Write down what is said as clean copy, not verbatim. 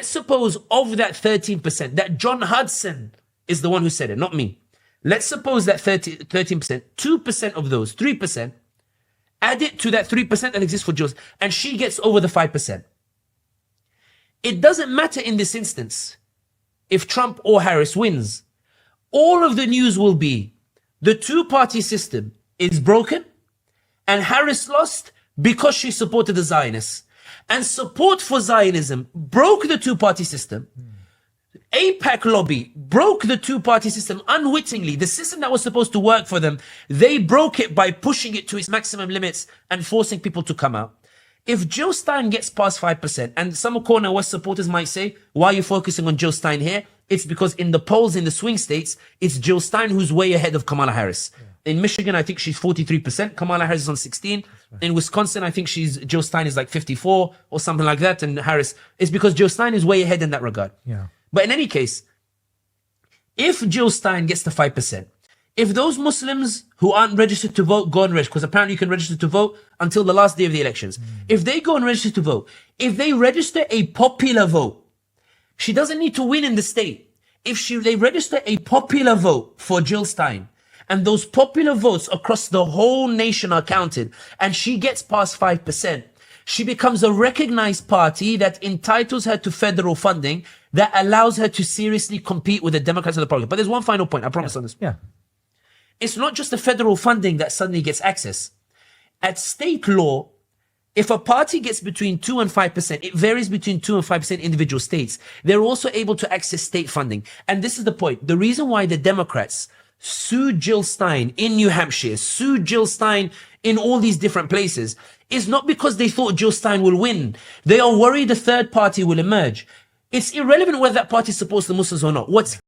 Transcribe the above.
let's suppose of that 13%, that John Hudson is the one who said it, not me. Let's suppose that 13%, 2% of those, 3%, add it to that 3% that exists for Jill, and she gets over the 5%. It doesn't matter in this instance if Trump or Harris wins. All of the news will be the two-party system is broken and Harris lost because she supported the Zionists. And support for Zionism broke the two-party system. AIPAC lobby broke the two-party system unwittingly. The system that was supposed to work for them, they broke it by pushing it to its maximum limits and forcing people to come out. If Jill Stein gets past 5%, and some Cornel West supporters might say, why are you focusing on Jill Stein here? It's because in the polls in the swing states, it's Jill Stein who's way ahead of Kamala Harris. Yeah. In Michigan, I think she's 43%. Kamala Harris is on 16. Right. In Wisconsin, I think Jill Stein is like 54 or something like that. And Harris, it's because Jill Stein is way ahead in that regard. Yeah. But in any case, if Jill Stein gets to 5%, if those Muslims who aren't registered to vote go and register, because apparently you can register to vote until the last day of the elections. If they go and register to vote, if they register a popular vote, she doesn't need to win in the state. If they register a popular vote for Jill Stein, and those popular votes across the whole nation are counted, and she gets past 5%, she becomes a recognized party that entitles her to federal funding that allows her to seriously compete with the Democrats of the parliament. But there's one final point, I promise on this. Yeah. It's not just the federal funding that suddenly gets access. At state law, if a party gets between 2 and 5%, it varies between 2 and 5% individual states. They're also able to access state funding. And this is the point. The reason why the Democrats sued Jill Stein in New Hampshire, sued Jill Stein in all these different places, is not because they thought Jill Stein will win. They are worried a third party will emerge. It's irrelevant whether that party supports the Muslims or not. What's